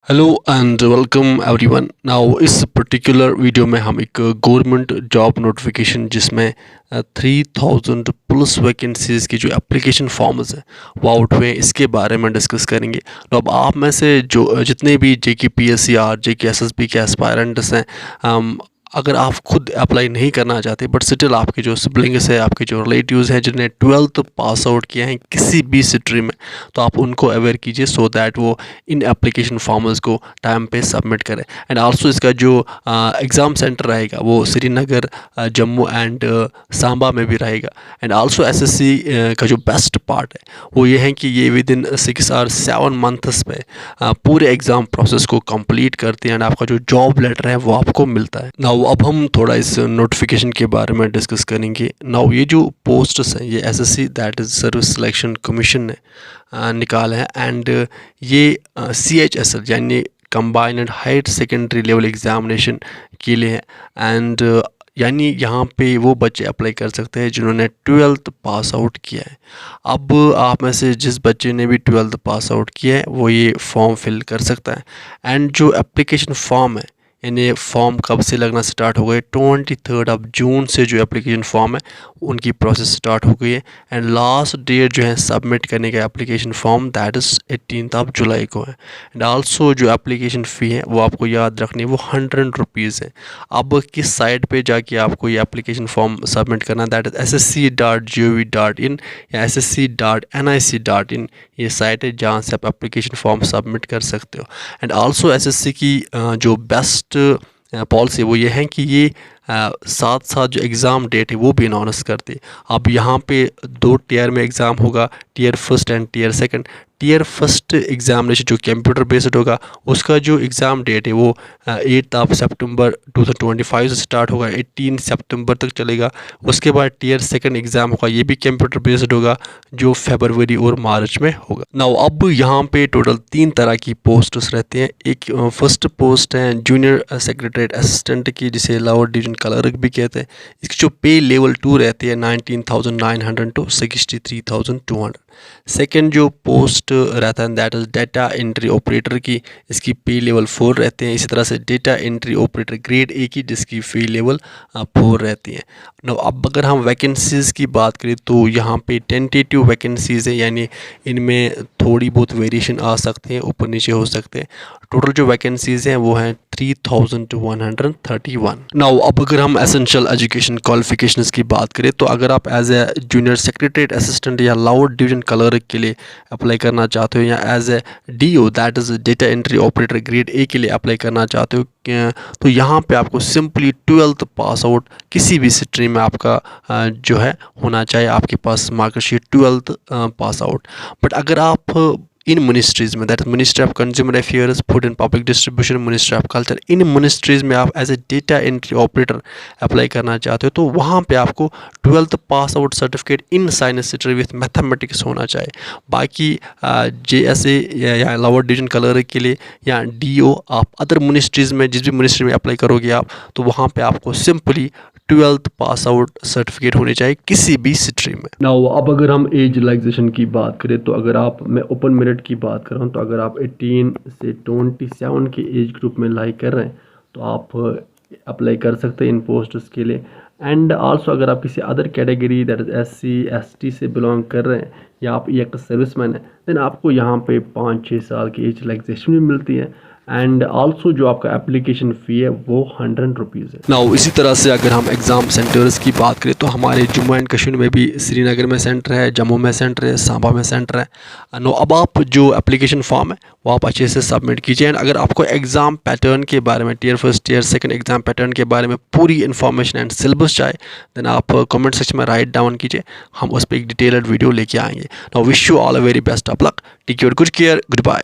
Hello and welcome everyone. Now इस particular video में हम एक गवर्नमेंट जॉब नोटिफिकेशन जिसमें 3000 प्लस वैकेंसीज़ की जो एप्लीकेशन फॉर्म्स हैं वो आउट हुए हैं, इसके बारे में डिस्कस करेंगे। तो अब आप में से जो जितने भी जेके पीएससीआर जेके एसएसबी के एस्पायरेंट्स हैं, अगर आप खुद अप्लाई नहीं करना चाहते बट स्टिल आपके जो सिबलिंग्स है, आपके जो रिलेटिव्स हैं जिन्हें 12th पास आउट किया है किसी भी स्ट्रीम में, तो आप उनको अवेयर कीजिए सो दैट वो इन एप्लीकेशन फॉर्म्स को टाइम पे सबमिट करें। एंड आल्सो इसका जो एग्ज़ाम सेंटर रहेगा वो श्रीनगर, जम्मू एंड सांबा में भी रहेगा। एंड आल्सो एसएससी का जो बेस्ट पार्ट है वो ये है कि ये विद इन 6 और 7 मंथ्स में पूरे एग्ज़ाम प्रोसेस को कंप्लीट करते हैं एंड आपका जो जॉब लेटर है वो आपको मिलता है। नाउ अब हम थोड़ा इस नोटिफिकेशन के बारे में डिस्कस करेंगे। नाउ ये जो पोस्ट्स हैं ये SSC that is service selection commission ने निकाले हैं एंड ये CHSL यानी combined higher secondary level examination के लिए है। एंड यानी यहाँ पे वो बच्चे अप्लाई कर सकते हैं जिन्होंने 12th पास आउट किया है। अब आप में से जिस बच्चे ने भी 12th पास आउट किया है वो ये फॉर्म फिल कर सकता है। एंड जो एप्लीकेशन फॉर्म है यानी फॉर्म कब से लगना स्टार्ट हो गए, 23 जून से जो एप्लीकेशन फॉर्म है उनकी प्रोसेस स्टार्ट हो गई है। एंड लास्ट डेट जो है सबमिट करने का एप्लीकेशन फॉर्म दैट इज़ 18 जुलाई को है। एंड आल्सो जो एप्लीकेशन फ़ी है वो आपको याद रखनी है, वो 100 रुपीज़ है। अब किस साइट पे जाके आपको ये एप्लीकेशन फॉर्म सबमिट करना दैट इज़ ssc.gov.in या ssc.nic.in, ये साइट है जहाँ से आप एप्लीकेशन फॉर्म सबमिट कर सकते हो। एंड आल्सो एसएससी की जो बेस्ट पॉलिसी वो ये है कि ये साथ साथ जो एग्ज़ाम डेट है वो भी अनाउंस करती है। अब यहाँ पे 2 टीयर में एग्ज़ाम होगा, tier first and tier second. Tier first examination जो कंप्यूटर बेस्ड होगा उसका जो एग्ज़ाम डेट है वो 8 सितंबर 2025 से स्टार्ट होगा, 18 सितंबर तक चलेगा। उसके बाद टीयर सेकंड एग्ज़ाम होगा, ये भी कंप्यूटर बेस्ड होगा, जो फरवरी और मार्च में होगा। नाउ अब यहाँ पे टोटल 3 तरह की पोस्ट्स रहती हैं। एक फर्स्ट पोस्ट है जूनियर सेक्रेटरीट असिस्टेंट की, जिसे लोअर डिवीजन क्लर्क भी कहते हैं। इसकी जो पे लेवल 2 रहती है 19,900 टू 63,200। सेकेंड जो पोस्ट रहता है that is data entry operator की, इसकी पे लेवल 4 रहते हैं। इसी तरह से डेटा एंट्री ऑपरेटर ग्रेड ए की, जिसकी पे लेवल 4 रहती है। नो अब अगर हम वैकेंसीज़ की बात करें तो यहाँ पे टेंटेटिव वैकेंसीज़ है, यानी इनमें थोड़ी बहुत वेरिएशन आ सकते हैं, ऊपर नीचे हो सकते हैं। टोटल जो वैकेंसीज़ हैं वो हैं 3131। नाउ अब अगर हम एसेंशियल एजुकेशन क्वालिफिकेशंस की बात करें तो अगर आप as a junior secretariat assistant या लोअर डिवीजन क्लर्क के लिए अप्लाई करना चाहते हो या as a DO that is data entry operator grade A के लिए अप्लाई करना चाहते हो, तो यहाँ पे आपको सिंपली 12th पास आउट किसी भी स्ट्रीम में आपका जो है होना चाहिए, आपके पास marksheet 12th pass out. But अगर आप इन मिनिस्ट्रीज़ में that ministry of consumer affairs, food and public distribution, ministry of culture, इन मिनिस्ट्रीज़ में आप as a data entry operator apply करना चाहते हो तो वहाँ पे आपको 12th pass out certificate in science stream with mathematics होना चाहिए। बाकी JSA या लोअर डिवीजन क्लर्क के लिए या DO आप अदर मिनिस्ट्रीज़ में जिस भी मिनिस्ट्री में अप्लाई करोगे आप, तो वहाँ पे आपको simply 12th pass out certificate होने चाहिए किसी भी स्ट्रीम में। नाउ अब अगर हम एज रिलैक्सेशन की बात करें तो अगर आप, मैं ओपन मेरिट की बात कर रहा हूँ, तो अगर आप 18 से 27 के एज ग्रुप में लाइक कर रहे हैं तो आप अप्लाई कर सकते हैं इन पोस्ट्स के लिए। एंड आल्सो अगर आप किसी other category that is SC ST से बिलोंग कर रहे हैं या आप एक सर्विसमैन है, देन आपको यहाँ पे 5-6 साल की एज रिलैक्सेशन भी मिलती है। एंड आल्सो जो आपका एप्लीकेशन फ़ी है वो 100 रुपीज़ है। नाउ इसी तरह से अगर हम एग्ज़ाम सेंटर्स की बात करें तो हमारे जम्मू एंड कश्मीर में भी श्रीनगर में सेंटर है, जम्मू में सेंटर है, सांबा में सेंटर है। नो अब आप जो एप्लीकेशन फॉर्म है वो आप अच्छे से सबमिट कीजिए। एंड अगर आपको एग्ज़ाम पैटर्न के बारे में, tier first tier second exam pattern के बारे में पूरी इन्फॉर्मेशन एंड सिलेबस चाहे, देन आप कमेंट सेक्शन में राइट डाउन कीजिए, हम उस पर एक डिटेल्ड वीडियो लेके आएंगे। Now wish you all a very best of luck, take your good care, good bye.